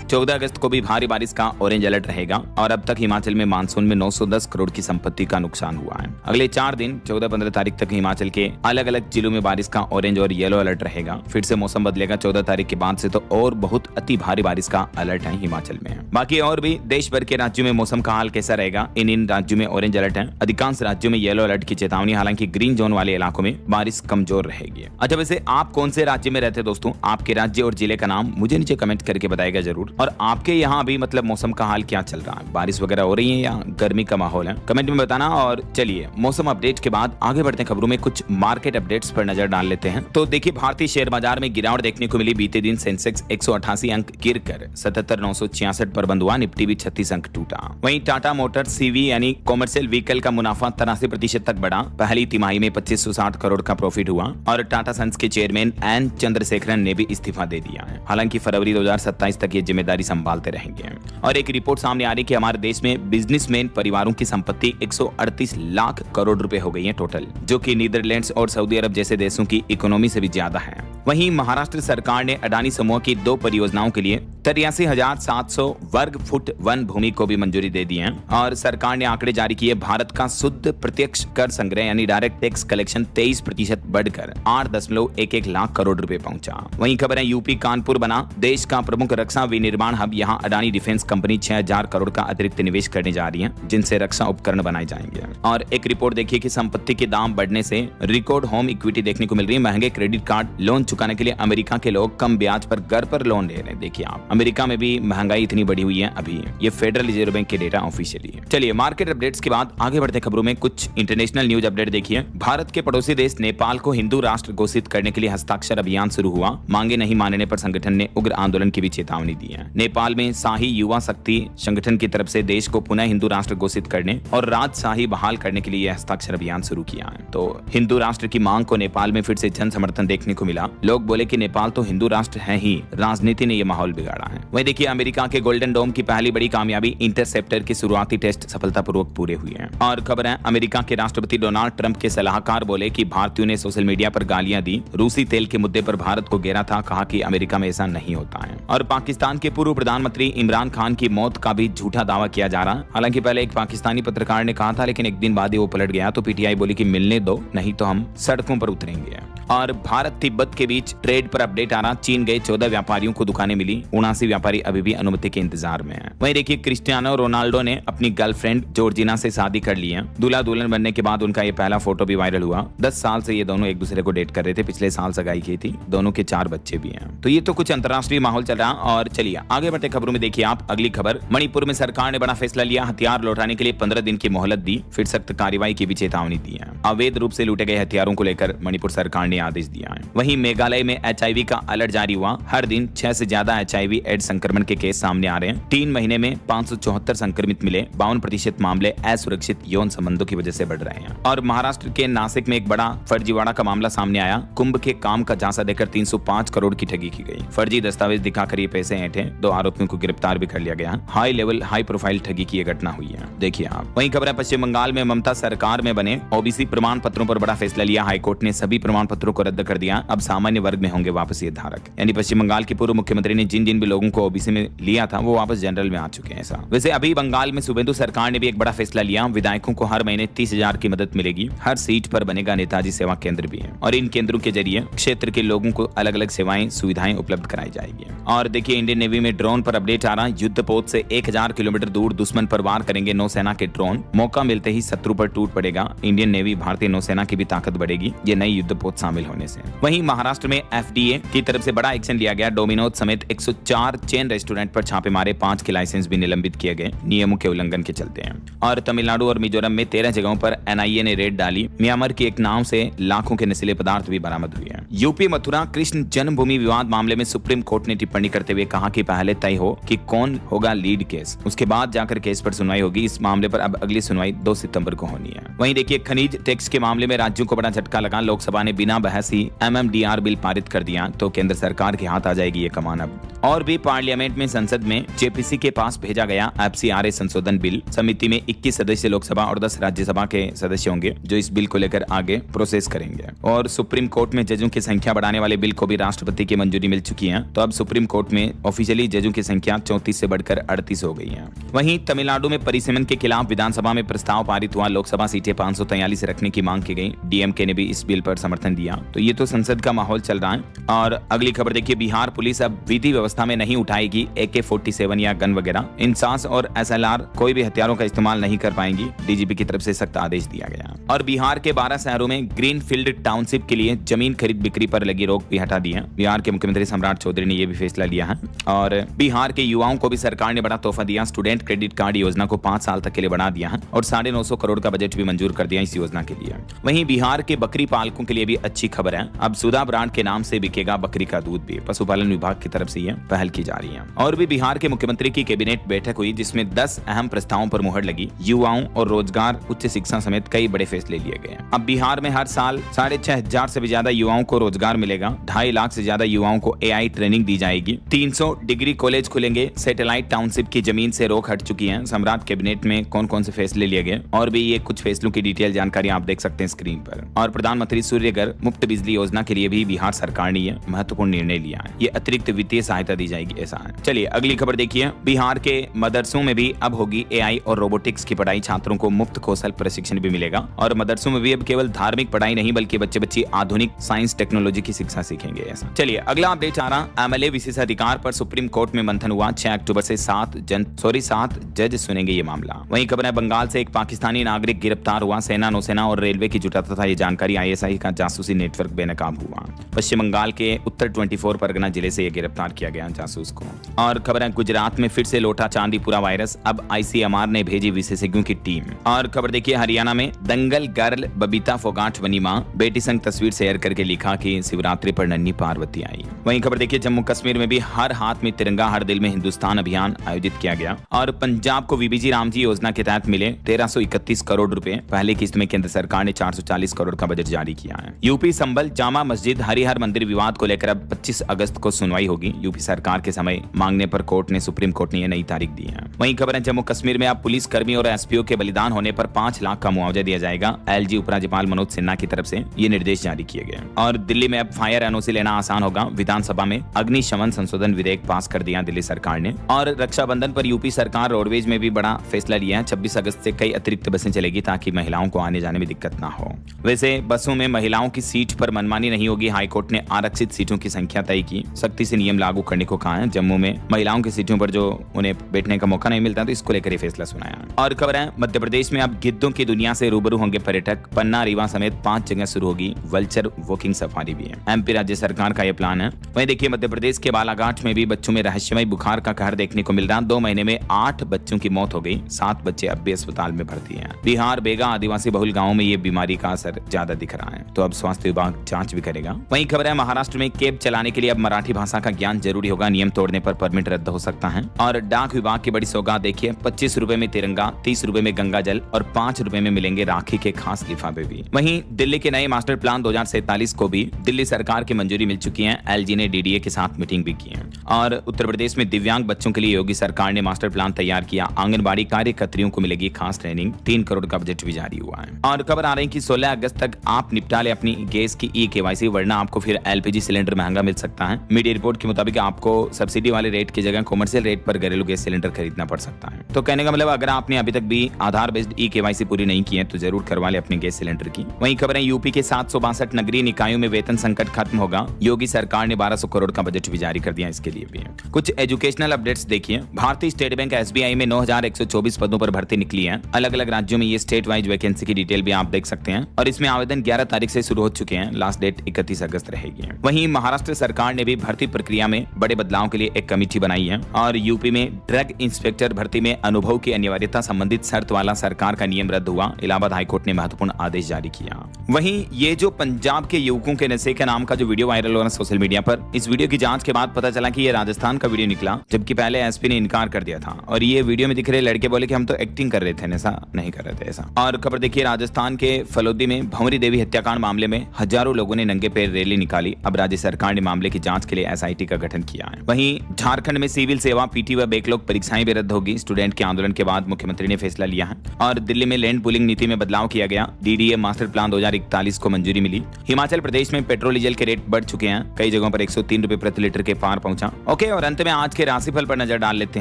14 अगस्त को भी भारी बारिश का ऑरेंज अलर्ट रहेगा और अब तक हिमाचल में मानसून में 910 करोड़ की संपत्ति का नुकसान हुआ है। अगले 4 दिन 14-15 तारीख तक हिमाचल के अलग अलग जिलों में बारिश का ऑरेंज और येलो अलर्ट रहेगा। फिर से मौसम बदलेगा 14 तारीख के बाद से, तो और बहुत अति भारी बारिश का अलर्ट है हिमाचल में। बाकी और भी देश भर के राज्यों में मौसम का हाल कैसा रहेगा, इन राज्यों में ऑरेंज अलर्ट है। अधिकांश राज्यों में येलो अलर्ट की चेतावनी, हालांकि ग्रीन जोन वाले इलाकों में बारिश कमजोर रहेगी। अच्छा, वैसे आप कौन से राज्य में रहते हैं दोस्तों? आपके राज्य और जिले का नाम मुझे नीचे कमेंट करके बताएगा जरूर। और आपके यहाँ अभी मतलब मौसम का हाल क्या चल रहा है? बारिश वगैरह हो रही है या गर्मी का माहौल है? कमेंट में बताना। और चलिए मौसम अपडेट के बाद आगे बढ़ते हैं खबरों में कुछ मार्केट अपडेट्स पर नजर डाल लेते हैं। तो देखिए, भारतीय शेयर बाजार में गिरावट देखने को मिली। बीते दिन सेंसेक्स 188 अंक गिरकर 77,966 पर बंद हुआ। निफ्टी भी 36 अंक टूटा। वहीं टाटा मोटर्स सीवी यानी कॉमर्शियल व्हीकल का मुनाफा 83% तक बढ़ा। पहली तिमाही में 2560 करोड़ का प्रॉफिट हुआ और टाटा सन्स के चेयरमैन एन चंद्रशेखरन ने भी इस्तीफा दे दिया है। हालांकि फरवरी 2027 तक ये जिम्मेदारी संभालते रहेंगे। और एक रिपोर्ट सामने आ रही कि हमारे देश में बिजनेसमैन परिवारों की संपत्ति 138 लाख करोड़ रुपए हो गई है टोटल, जो कि नीदरलैंड्स और सऊदी अरब जैसे देशों की इकोनॉमी से भी ज्यादा है। वहीं महाराष्ट्र सरकार ने अडानी समूह की 2 परियोजनाओं के लिए 83,700 वर्ग फुट वन भूमि को भी मंजूरी दे दी है। और सरकार ने आंकड़े जारी किए। भारत का शुद्ध प्रत्यक्ष कर संग्रह यानी डायरेक्ट टैक्स कलेक्शन 23% बढ़कर 8.11 लाख करोड़ रुपए पहुंचा। वहीं खबर है यूपी कानपुर बना देश का प्रमुख रक्षा विनिर्माण हब। यहां अडानी डिफेंस कंपनी 6,000 करोड़ का अतिरिक्त निवेश करने जा रही है, जिनसे रक्षा उपकरण बनाए जाएंगे। और एक रिपोर्ट देखिए कि संपत्ति के दाम बढ़ने से रिकॉर्ड होम इक्विटी देखने को मिल रही है। महंगे क्रेडिट कार्ड लोन चुकाने के लिए अमेरिका के लोग कम ब्याज पर घर पर लोन ले रहे हैं। देखिए आप, अमेरिका में भी महंगाई इतनी बढ़ी हुई है अभी। ये फेडरल रिजर्व बैंक के डेटा ऑफिशियली है। चलिए मार्केट अपडेट्स के बाद आगे बढ़ते खबरों में कुछ इंटरनेशनल न्यूज अपडेट देखिए। भारत के पड़ोसी देश नेपाल को हिंदू राष्ट्र घोषित करने के लिए हस्ताक्षर अभियान शुरू हुआ। मांगे नहीं मानने पर संगठन ने उग्र आंदोलन की भी चेतावनी दी है। नेपाल में शाही युवा शक्ति संगठन की तरफ से देश को पुनः हिंदू राष्ट्र घोषित करने और राजशाही बहाल करने के लिए यह हस्ताक्षर अभियान शुरू किया है। तो हिंदू राष्ट्र की मांग को नेपाल में फिर से जन समर्थन देखने को मिला। लोग बोले कि नेपाल तो हिंदू राष्ट्र है ही, राजनीति ने यह माहौल बिगाड़ा है। वहीं देखिए, अमेरिका के गोल्डन डोम की पहली बड़ी कामयाबी, इंटरसेप्टर के शुरुआती टेस्ट सफलतापूर्वक पूरे हुए हैं। और खबर है, अमेरिका के राष्ट्रपति डोनाल्ड ट्रंप के सलाहकार बोले कि भारतीयों ने सोशल मीडिया पर गालियां दी, रूसी तेल के मुद्दे पर भारत को घेरा था, कहा कि अमेरिका में ऐसा नहीं होता है। और पाकिस्तान के पूर्व प्रधानमंत्री इमरान खान की मौत का भी झूठा दावा किया जा रहा। हालांकि पहले एक पाकिस्तानी पत्रकार ने कहा था, लेकिन एक दिन बाद ही वो पलट गया। तो पीटीआई बोली कि मिलने दो, नहीं तो हम सड़कों पर उतरेंगे। और भारत तिब्बत के बीच ट्रेड पर अपडेट आ रहा। चीन गए 14 व्यापारियों को दुकानें मिली। 79 व्यापारी अभी भी अनुमति के इंतजार में हैं। वहीं देखिए, क्रिस्टियानो रोनाल्डो ने अपनी गर्लफ्रेंड जॉर्जिना से शादी कर ली है। दूल्हा दुल्हन बनने के बाद उनका ये पहला फोटो भी वायरल हुआ। 10 साल से ये दोनों एक दूसरे को डेट कर रहे थे। पिछले साल सगाई की थी। दोनों के 4 बच्चे भी हैं। तो ये तो कुछ अंतर्राष्ट्रीय माहौल चल रहा। और चलिए आगे बढ़ते खबरों में देखिए आप अगली खबर। मणिपुर में सरकार ने बड़ा फैसला लिया। हथियार लौटाने के लिए 15 दिन की मोहलत दी। फिर सख्त कार्रवाई की भी चेतावनी दी है। अवैध रूप से लूटे गए हथियारों को लेकर मणिपुर सरकार ने आदेश दिया है। वहीं मेघालय में HIV का अलर्ट जारी हुआ। हर दिन 6 से ज्यादा HIV एड्स संक्रमण के केस सामने आ रहे हैं। 3 महीने में 574 संक्रमित मिले। 52% मामले असुरक्षित यौन संबंधों की वजह से बढ़ रहे हैं। और महाराष्ट्र के नासिक में एक बड़ा फर्जीवाड़ा का मामला सामने आया। कुंभ के काम का झांसा देकर 305 करोड़ की ठगी की गई। फर्जी दस्तावेज दिखाकर ये पैसे ऐंठे। 2 आरोपियों को गिरफ्तार भी कर लिया गया। हाई लेवल हाई प्रोफाइल ठगी की यह घटना हुई है। देखिए आप। वहीं खबर है, पश्चिम बंगाल में ममता सरकार में बने OBC प्रमाण पत्रों पर बड़ा फैसला लिया। हाईकोर्ट ने सभी प्रमाण पत्रों को रद्द कर दिया। अब सामान्य वर्ग में होंगे वापस ये धारक। यानी पश्चिम बंगाल के पूर्व मुख्यमंत्री ने जिन जिन भी लोगों को OBC में लिया था वो वापस जनरल में आ चुके हैं। ऐसा वैसे अभी बंगाल में सुवेंदु सरकार ने भी एक बड़ा फैसला लिया। विधायकों को हर महीने 30,000 की मदद मिलेगी। हर सीट पर बनेगा नेताजी सेवा केंद्र भी है। और इन केंद्रों के जरिए क्षेत्र के लोगों को अलग अलग सेवाएं सुविधाएं उपलब्ध कराई जाएगी। और देखिए, इंडियन नेवी में ड्रोन पर अपडेट आ रहा। युद्धपोत से 1000 किलोमीटर दूर दुश्मन पर वार करेंगे नौसेना के ड्रोन। मौका मिलते ही शत्रु पर टूट पड़ेगा। इंडियन नेवी भारतीय नौसेना की भी ताकत बढ़ेगी ये नई युद्धपोत शामिल होने से। वहीं महाराष्ट्र में FDA की तरफ से बड़ा एक्शन लिया गया। डोमिनोज समेत 104 चेन रेस्टोरेंट पर छापे मारे। 5 के लाइसेंस भी निलंबित किए गए नियमों के उल्लंघन के चलते हैं। और तमिलनाडु और मिजोरम में 13 जगहों पर NIA ने रेड डाली। म्यांमार की एक नाव से लाखों के नशीले पदार्थ भी बरामद हुए हैं। यूपी मथुरा कृष्ण जन्मभूमि विवाद मामले में सुप्रीम कोर्ट ने टिप्पणी करते हुए कहा कि पहले तय हो कि कौन होगा लीड केस, उसके बाद जाकर केस पर सुनवाई होगी। इस मामले पर अब अगली सुनवाई 2 सितंबर को होनी है। वहीं देखिए, खनिज टैक्स के मामले में राज्यों को बड़ा झटका लगा। लोकसभा ने बिना बिना बहस ही MMDR बिल पारित कर दिया तो केंद्र सरकार के हाथ आ जाएगी ये कमान अब। और भी पार्लियामेंट में संसद में JPC के पास भेजा गया FCRA संशोधन बिल। समिति में 21 सदस्य लोकसभा और 10 राज्यसभा के सदस्य होंगे जो इस बिल को लेकर आगे प्रोसेस करेंगे। और सुप्रीम कोर्ट में जजों की संख्या बढ़ाने वाले बिल को भी राष्ट्रपति की मंजूरी मिल चुकी है। तो अब सुप्रीम कोर्ट में ऑफिशियली जजों की संख्या 34 से बढ़कर 38 हो गई है। वहीं तमिलनाडु में परिसीमन के खिलाफ विधानसभा में प्रस्ताव पारित हुआ। लोकसभा सीटें 543 रखने की मांग की गई। DMK ने भी इस बिल पर समर्थन दिया। तो ये तो संसद का माहौल चल रहा है। और अगली खबर देखिए, बिहार पुलिस अब विधि व्यवस्था में नहीं उठाएगी AK-47 या गन वगैरह। इंसास और SLR कोई भी हथियारों का इस्तेमाल नहीं कर पाएंगी। DGP की तरफ से सख्त आदेश दिया गया। और बिहार के 12 शहरों में ग्रीन फील्ड टाउनशिप के लिए जमीन खरीद बिक्री पर लगी रोक भी हटा दी है। बिहार के मुख्यमंत्री सम्राट चौधरी ने यह भी फैसला लिया है। और बिहार के युवाओं को भी सरकार ने बड़ा तोहफा दिया। स्टूडेंट क्रेडिट कार्ड योजना को 5 साल तक के लिए बढ़ा दिया है और 950 करोड़ का बजट भी मंजूर कर दिया इस योजना के लिए। वहीं बिहार के बकरी पालकों के लिए भी अच्छी खबर है। अब सुधा ब्रांड के नाम से बिकेगा बकरी का दूध भी। पशुपालन विभाग की तरफ से यह पहल की जा रही है। और भी बिहार के मुख्यमंत्री की कैबिनेट बैठक हुई जिसमें 10 अहम प्रस्तावों पर मुहर लगी। युवाओं और रोजगार, उच्च शिक्षा समेत कई बड़े फैसले लिए गए। अब बिहार में हर साल 6,500 से भी ज्यादा युवाओं को रोजगार मिलेगा। 2.5 लाख से ज्यादा युवाओं को AI ट्रेनिंग दी जाएगी। 300 डिग्री कॉलेज खुलेंगे। सैटेलाइट टाउनशिप की जमीन से रोक हट चुकी है। सम्राट कैबिनेट में कौन कौन से फैसले लिए गए और भी ये कुछ फैसलों की डिटेल जानकारी आप देख सकते हैं स्क्रीन पर। और प्रधानमंत्री सूर्यघर मुफ्त बिजली योजना के लिए भी बिहार सरकार ने यह महत्वपूर्ण निर्णय लिया है। ये अतिरिक्त वित्तीय सहायता दी जाएगी ऐसा है। चलिए अगली खबर देखिए, बिहार के मदरसों में भी अब होगी AI और रोबोटिक्स की पढ़ाई। छात्रों को मुफ्त कौशल प्रशिक्षण भी मिलेगा। और मदरसों में भी अब केवल धार्मिक पढ़ाई नहीं बल्कि बच्चे आधुनिक साइंस टेक्नोलॉजी की शिक्षा सीखेंगे ऐसा। चलिए अगला अपडेट आ रहा, MLA विशेषाधिकार पर सुप्रीम कोर्ट में मंथन हुआ। 6 अक्टूबर से 7 जज सुनेंगे ये मामला। वहीं खबर है, बंगाल से एक पाकिस्तानी नागरिक गिरफ्तार हुआ। सेना, नौसेना और रेलवे की जुटा था ये जानकारी। ISI का जासूसी नेटवर्क बेनकाब हुआ। पश्चिम बंगाल के उत्तर 24 परगना जिले से यह गिरफ्तार किया गया जासूस को। और खबर है, गुजरात में फिर से लौटा चांदीपुरा वायरस। अब ICMR ने भेजी विशेषज्ञों की टीम। और खबर देखिए, हरियाणा में दंगल गर्ल बबीता फोगाट बनी मां। बेटी संग तस्वीर शेयर करके लिखा कि शिवरात्रि पर नन्ही पार्वती आई। वहीं खबर देखिए, जम्मू कश्मीर में भी हर हाथ में तिरंगा हर दिल में हिंदुस्तान अभियान आयोजित किया गया। और पंजाब को VBG रामजी योजना के तहत मिले 1331 करोड़ रुपए। पहले किस्त में केंद्र सरकार ने 440 करोड़ का बजट जारी किया है। यूपी संभल जामा मस्जिद हरिहर मंदिर विवाद को लेकर अब 25 अगस्त को सुनवाई होगी। यूपी सरकार के समय मांगने पर सुप्रीम कोर्ट ने यह नई तारीख दी है। वहीं खबर है, जम्मू कश्मीर में अब पुलिस कर्मी और SPO के बलिदान होने पर 5 लाख का मुआवजा दिया जाएगा। LG उपराज्यपाल मनोज सिन्हा की तरफ से ये निर्देश जारी किए गए। और दिल्ली में अब फायर NOC लेना आसान होगा। विधानसभा में अग्निशमन संशोधन विधेयक पास कर दिया दिल्ली सरकार ने। और रक्षाबंधन पर यूपी सरकार रोडवेज में भी बड़ा फैसला लिया है। 26 अगस्त से कई अतिरिक्त बसें चलेगी ताकि महिलाओं को आने जाने में दिक्कत ना हो। वैसे बसों में महिलाओं की सीट पर मनमानी नहीं होगी। हाईकोर्ट ने आरक्षित सीटों की संख्या तय की। सख्ती से नियम लागू करने को कहा है। जम्मू में महिलाओं की सीटों पर जो उन्हें बैठने का मौका नहीं मिलता तो इसको लेकर ये फैसला सुनाया। और खबर है, मध्य प्रदेश में अब गिद्धों की दुनिया से रूबरू होंगे पर्यटक। पन्ना, रीवा समेत 5 जगह शुरू होगी वल्चर वॉकिंग सफारी भी है। MP राज्य सरकार का यह प्लान है। वहीं देखिए, मध्य प्रदेश के बालाघाट में भी बच्चों में रहस्यमय बुखार का कहर देखने को मिल रहा। 2 महीने में 8 बच्चों की मौत हो गई। 7 बच्चे अब भी अस्पताल में भर्ती हैं। बिहार बेगा आदिवासी बहुल गाँव में ये बीमारी का असर ज्यादा दिख रहा है। तो अब स्वास्थ्य विभाग जांच भी करेगा। वहीं खबर है, महाराष्ट्र में कैब चलाने के लिए अब मराठी भाषा का ज्ञान जरूरी होगा। नियम तोड़ने पर परमिट रद्द हो सकता है। और डाक विभाग की बड़ी सौगात देखिए, 25 रुपए में तिरंगा, 30 रुपए में गंगा जल और 5 रुपए में मिलेंगे राखी के खास लिफाफे भी। वहीं दिल्ली के नए मास्टर प्लान 2047 को भी दिल्ली सरकार की मंजूरी मिल चुकी है। LG ने DDA के साथ मीटिंग भी की है। और उत्तर प्रदेश में दिव्यांग बच्चों के लिए योगी सरकार ने मास्टर प्लान तैयार किया। आंगनबाड़ी कार्यकर्तियों को मिलेगी खास ट्रेनिंग। 3 करोड़ का बजट भी जारी हुआ है। और खबर आ रही है कि 16 अगस्त तक आप निपटा ले अपनी गैस की E-KYC, वरना आपको फिर LPG सिलेंडर महंगा मिल सकता है। मीडिया रिपोर्ट के मुताबिक आपको सब्सिडी वाले रेट की जगह कमर्शियल रेट पर घरेलू गैस सिलेंडर खरीदना पड़ सकता है। तो कहने का मतलब, अगर आपने अभी तक भी आधार बेस्ड E-KYC पूरी नहीं की है तो जरूर करवा ले अपने गैस सिलेंडर की। वहीं खबरें, यूपी के 762 नगरीय निकायों में वेतन संकट खत्म होगा। योगी सरकार ने 1200 करोड़ का बजट भी जारी कर दिया इसके लिए भी। कुछ एजुकेशनल अपडेट्स देखिए, भारतीय स्टेट बैंक SBI में 9124 पदों पर भर्ती निकली है। अलग अलग राज्यों में ये स्टेट वाइज वैकेंसी की डिटेल भी आप देख सकते हैं। और इसमें आवेदन 11 तारीख से शुरू हो चुके हैं। लास्ट डेट 31 अगस्त रहेगी। वहीं महाराष्ट्र सरकार ने भी भर्ती प्रक्रिया में बड़े बदलाव के लिए एक कमेटी बनाई है। और यूपी में ड्रग इंस्पेक्टर भर्ती में अनुभव की अनिवार्यता संबंधित शर्त वाला सरकार का नियम रद्द हुआ। इलाहाबाद हाईकोर्ट ने महत्वपूर्ण आदेश जारी किया। वहीं ये जो पंजाब के युवकों के नशे के नाम का जो वीडियो वायरल हो रहा है सोशल मीडिया पर, इस वीडियो की जांच के बाद पता चला कि ये राजस्थान का वीडियो निकला, जबकि पहले SP ने इनकार कर दिया था। और ये वीडियो में दिख रहे लड़के बोले कि हम तो एक्टिंग कर रहे थे, नशा नहीं कर रहे थे ऐसा। और खबर देखिए, राजस्थान के फलोदी में भंवरी देवी हत्याकांड मामले में हजारों लोगों ने नंगे पैर रैली निकाली। अब राज्य सरकार ने मामले की जांच के लिए एसआईटी का गठन किया है। वहीं झारखंड में सिविल सेवा, पीटी व बैकलॉग परीक्षाएं भी रद्द होगी। स्टूडेंट के आंदोलन के बाद मुख्यमंत्री ने फैसला लिया है। और दिल्ली में लैंड पूलिंग नीति में बदलाव किया गया। डीडीए मास्टर प्लान 2041 को मंजूरी मिली। हिमाचल प्रदेश में पेट्रोल डीजल के रेट बढ़ चुके हैं, कई जगहों पर 103 रुपए प्रति लीटर के पार पहुंचा। ओके, और अंत में आज के राशिफल पर नजर डाल लेते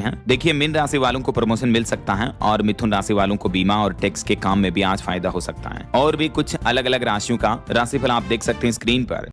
हैं। देखिए, मीन राशि वालों को प्रमोशन मिल सकता है और मिथुन राशि वालों को बीमा और टैक्स के काम में भी आज फायदा हो सकता है। और भी कुछ अलग अलग राशियों का राशिफल आप देख सकते हैं स्क्रीन पर।